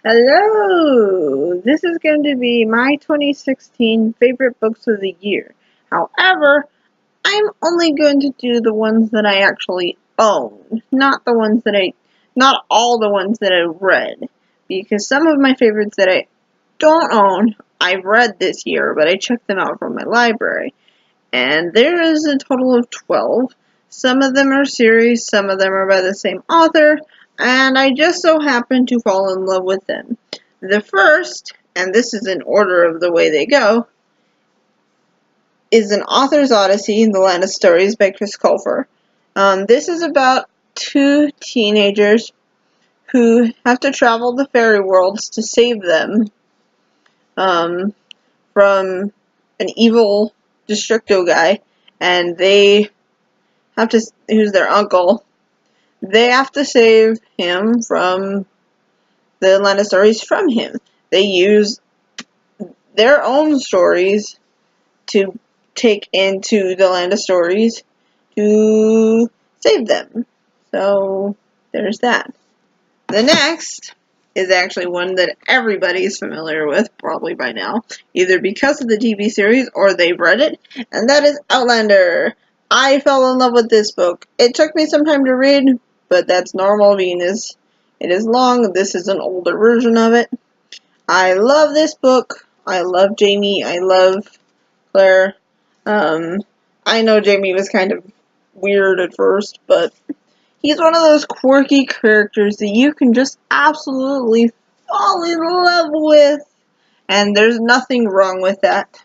Hello! This is going to be my 2016 favorite books of the year. However, I'm only going to do the ones that I actually own, not all the ones that I read. Because some of my favorites that I don't own, I've read this year, but I checked them out from my library. And there is a total of 12. Some of them are series, some of them are by the same author, and I just so happened to fall in love with them. The first, and this is in order of the way they go, is An Author's Odyssey in the Land of Stories by Chris Colfer. This is about two teenagers who have to travel the fairy worlds to save them from an evil Destructo guy, and they have to, who's their uncle, they have to save him from the Land of Stories from him. They use their own stories to take into the Land of Stories to save them. So, there's that. The next is actually one that everybody is familiar with, probably by now, either because of the TV series or they've read it, and that is Outlander. I fell in love with this book. It took me some time to read, but that's normal being as it is long. This is an older version of it. I love this book. I love Jamie. I love Claire. I know Jamie was kind of weird at first, but he's one of those quirky characters that you can just absolutely fall in love with. And there's nothing wrong with that.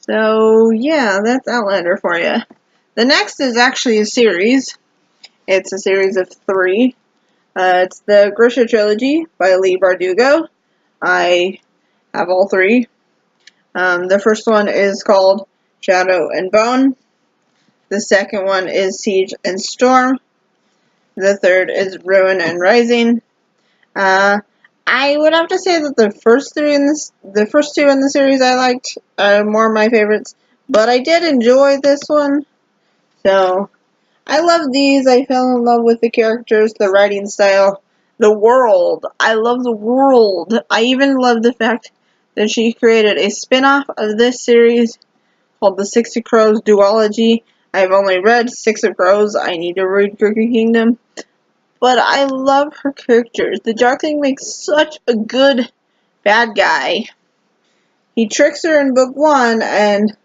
So, yeah, that's Outlander for you. The next is actually a series. It's a series of 3. It's the Grisha Trilogy by Leigh Bardugo. I have all 3. The first one is called Shadow and Bone. The second one is Siege and Storm. The third is Ruin and Rising. I would have to say that the first two in the series I liked are more my favorites, but I did enjoy this one. So, I love these. I fell in love with the characters, the writing style, the world. I love the world. I even love the fact that she created a spin-off of this series called the Six of Crows duology. I've only read Six of Crows. I need to read Cookie Kingdom. But I love her characters. The Darkling makes such a good bad guy. He tricks her in book 1, and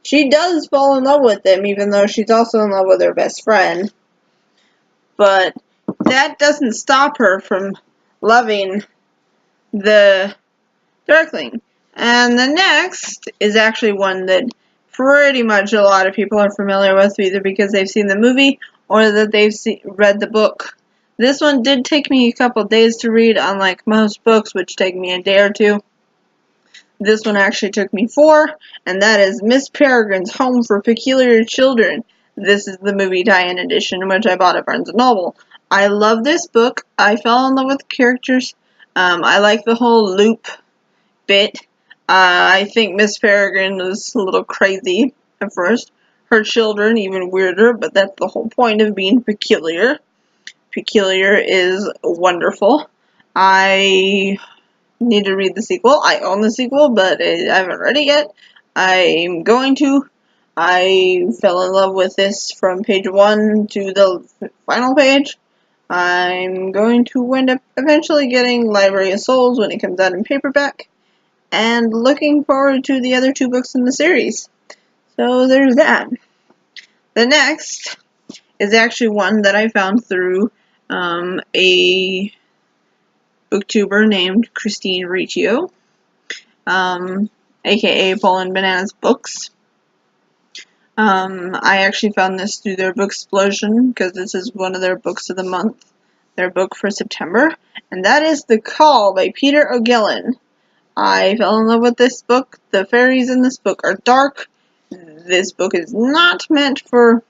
she does fall in love with him, even though she's also in love with her best friend. But that doesn't stop her from loving the Darkling. And the next is actually one that pretty much a lot of people are familiar with, either because they've seen the movie or that they've read the book. This one did take me a couple days to read, unlike most books, which take me a day or two. This one actually took me 4, and that is Miss Peregrine's Home for Peculiar Children. This is the movie tie-in edition, which I bought at Barnes & Noble. I love this book. I fell in love with the characters. I like the whole loop bit. I think Miss Peregrine was a little crazy at first. Her children, even weirder, but that's the whole point of being peculiar. Peculiar is wonderful. I need to read the sequel. I own the sequel, but I haven't read it yet. I'm going to. I fell in love with this from page 1 to the final page. I'm going to end up eventually getting Library of Souls when it comes out in paperback, and looking forward to the other 2 books in the series. So there's that. The next is actually one that I found through a booktuber named Christine Riccio, aka Poland Bananas Books. I actually found this through their book Explosion, because this is one of their books of the month, their book for September, and that is The Call by Peter O'Gillen. I fell in love with this book. The fairies in this book are dark. This book is not meant for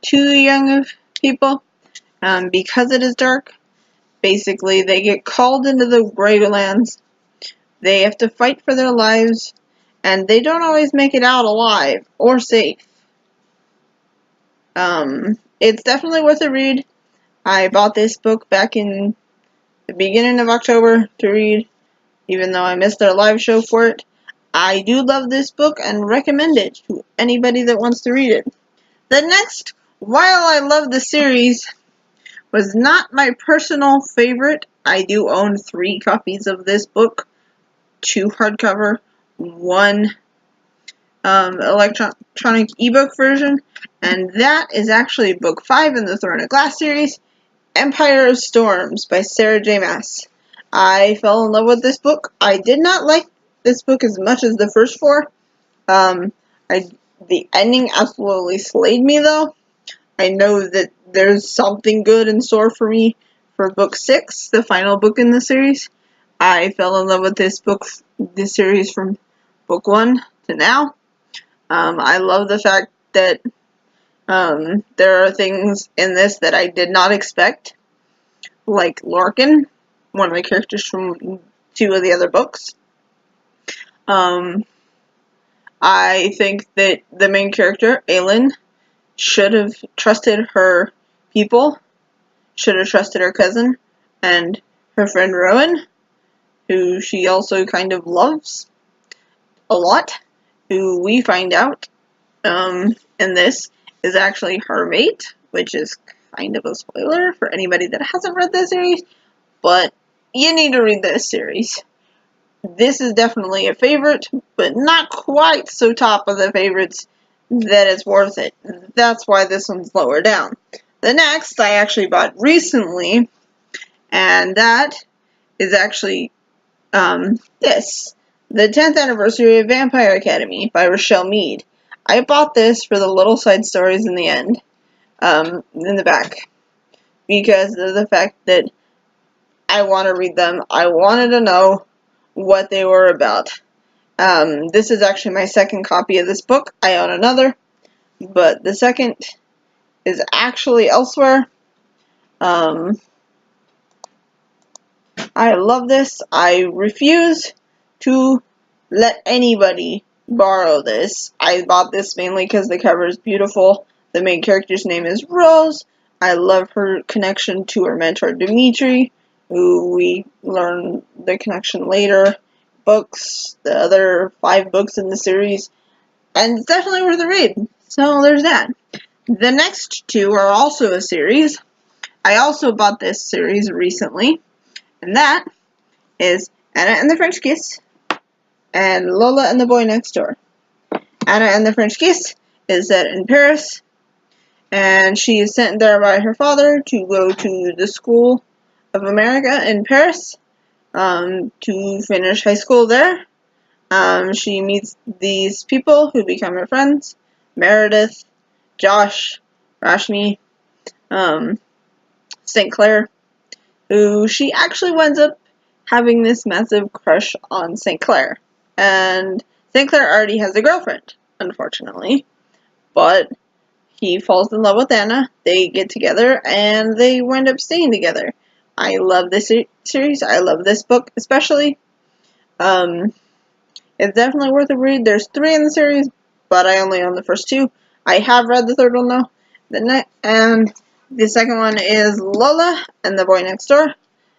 too young of people, because it is dark. Basically, they get called into the Gravelands. They have to fight for their lives, and they don't always make it out alive or safe. It's definitely worth a read. I bought this book back in the beginning of October to read, even though I missed their live show for it. I do love this book and recommend it to anybody that wants to read it. The next, while I love the series, was not my personal favorite. I do own 3 copies of this book, 2 hardcover, 1 electronic ebook version, and that is actually book 5 in the Throne of Glass series, Empire of Storms by Sarah J. Maas. I fell in love with this book. I did not like this book as much as the first 4. The ending absolutely slayed me, though. I know that there's something good in store for me for book 6, the final book in the series. I fell in love with this series from book 1 to now. I love the fact that there are things in this that I did not expect, like Lorcan, one of the characters from 2 of the other books. I think that the main character, Aelin, should have trusted her people, should have trusted her cousin, and her friend Rowan, who she also kind of loves a lot, who we find out in this is actually her mate, which is kind of a spoiler for anybody that hasn't read this series, but you need to read this series. This is definitely a favorite, but not quite so top of the favorites that it's worth it. That's why this one's lower down. The next I actually bought recently, and that is actually this. The 10th Anniversary of Vampire Academy by Rochelle Mead. I bought this for the little side stories in the end, in the back, because of the fact that I want to read them. I wanted to know what they were about. This is actually my second copy of this book. I own another, but the second is actually elsewhere. I love this. I refuse to let anybody borrow this. I bought this mainly because the cover is beautiful. The main character's name is Rose. I love her connection to her mentor Dimitri, who we learn the connection later. Books, the other 5 books in the series, and it's definitely worth a read. So there's that. The next 2 are also a series. I also bought this series recently, and that is Anna and the French Kiss and Lola and the Boy Next Door. Anna and the French Kiss is set in Paris, and she is sent there by her father to go to the School of America in Paris to finish high school there. She meets these people who become her friends: Meredith, Josh, Rashmi, St. Clair, who she actually winds up having this massive crush on St. Clair. And St. Clair already has a girlfriend, unfortunately, but he falls in love with Anna, they get together, and they wind up staying together. I love this series, I love this book especially. It's definitely worth a read. There's 3 in the series, but I only own the first 2. I have read the third one though. And the second one is Lola and the Boy Next Door.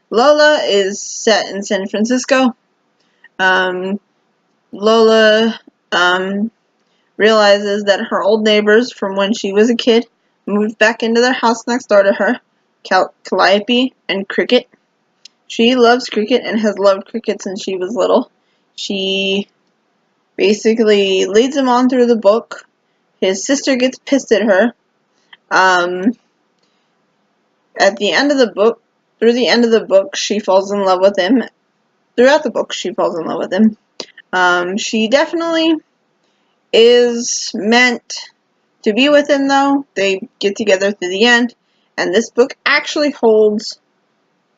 Lola is set in San Francisco. Lola realizes that her old neighbors from when she was a kid moved back into their house next door to her, Calliope and Cricket. She loves Cricket and has loved Cricket since she was little. She basically leads him on through the book. His sister gets pissed at her. At the end of the book, through the end of the book, she falls in love with him. Throughout the book, she falls in love with him. She definitely is meant to be with him, though. They get together through the end, and this book actually holds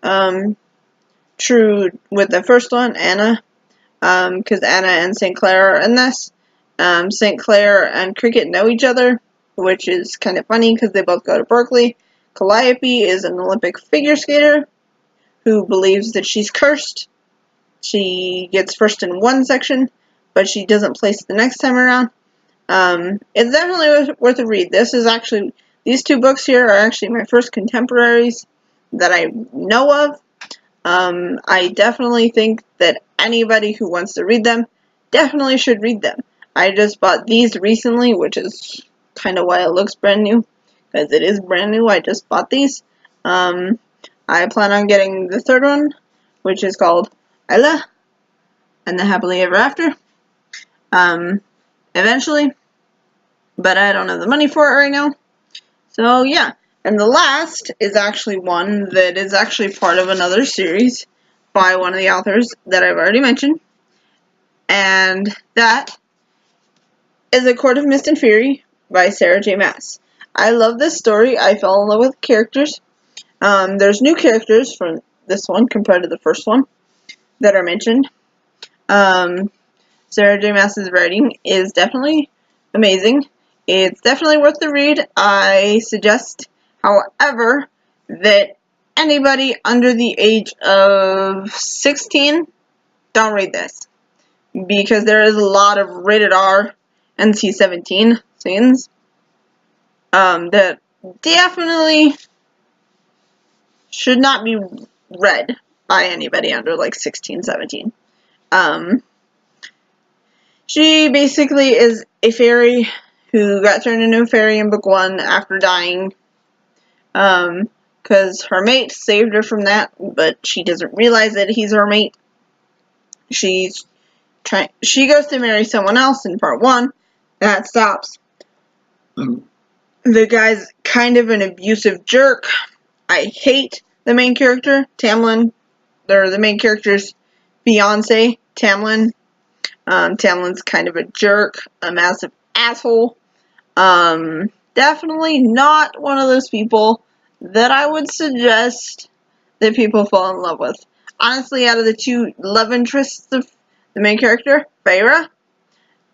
true with the first one, Anna, because Anna and St. Clair are in this. St. Clair and Cricket know each other, which is kind of funny because they both go to Berkeley. Calliope is an Olympic figure skater who believes that she's cursed. She gets first in one section, but she doesn't place the next time around. It's definitely worth a read. These 2 books here are actually my first contemporaries that I know of. I definitely think that anybody who wants to read them definitely should read them. I just bought these recently, which is kind of why it looks brand new, because it is brand new. I just bought these. I plan on getting the third one, which is called Ella and the Happily Ever After, eventually, but I don't have the money for it right now. So yeah, and the last is actually one that is actually part of another series by one of the authors that I've already mentioned, and that is A Court of Mist and Fury by Sarah J. Maas. I love this story. I fell in love with the characters. There's new characters from this one compared to the first one that are mentioned. Sarah J. Maas's writing is definitely amazing. It's definitely worth the read. I suggest, however, that anybody under the age of 16 don't read this, because there is a lot of rated R NC-17 scenes that definitely should not be read by anybody under like 16, 17. She basically is a fairy who got turned into a fairy in book 1 after dying, because her mate saved her from that, but she doesn't realize that he's her mate. She goes to marry someone else in part 1. That stops. The guy's kind of an abusive jerk. I hate the main character, Tamlin. They're the main character's fiance, Tamlin. Tamlin's kind of a jerk, a massive asshole. Definitely not one of those people that I would suggest that people fall in love with. Honestly, out of the two love interests of the main character, Feyre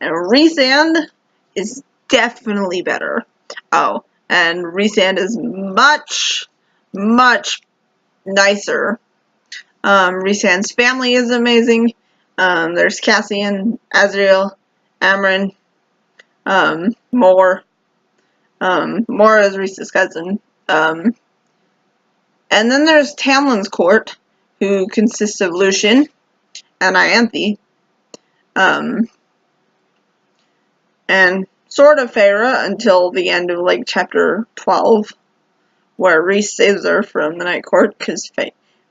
and Rhysand, is definitely better. Oh, and Rhysand is much, much nicer. Rhysand's family is amazing. There's Cassian, Azriel, Amren, Mor. Mor is Rhys's cousin. And then there's Tamlin's court, who consists of Lucian and Ianthe. And sort of Feyre until the end of like chapter 12, where Rhys saves her from the Night Court because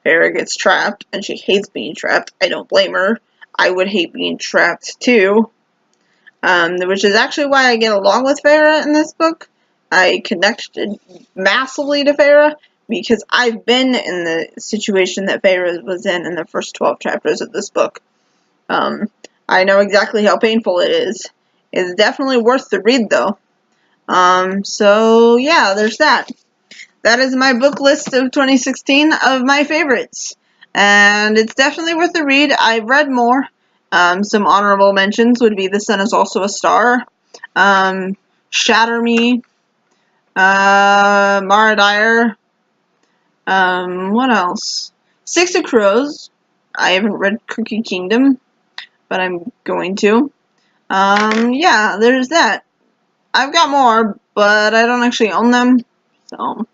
Feyre gets trapped and she hates being trapped. I don't blame her. I would hate being trapped too. Which is actually why I get along with Feyre in this book. I connected massively to Feyre because I've been in the situation that Feyre was in the first 12 chapters of this book. I know exactly how painful it is. It's definitely worth the read, though. So yeah, there's that. That is my book list of 2016 of my favorites. And it's definitely worth the read. I've read more. Some honorable mentions would be The Sun Is Also a Star, Shatter Me, Mara Dyer, what else? Six of Crows. I haven't read Cookie Kingdom, but I'm going to. Yeah, there's that. I've got more, but I don't actually own them, so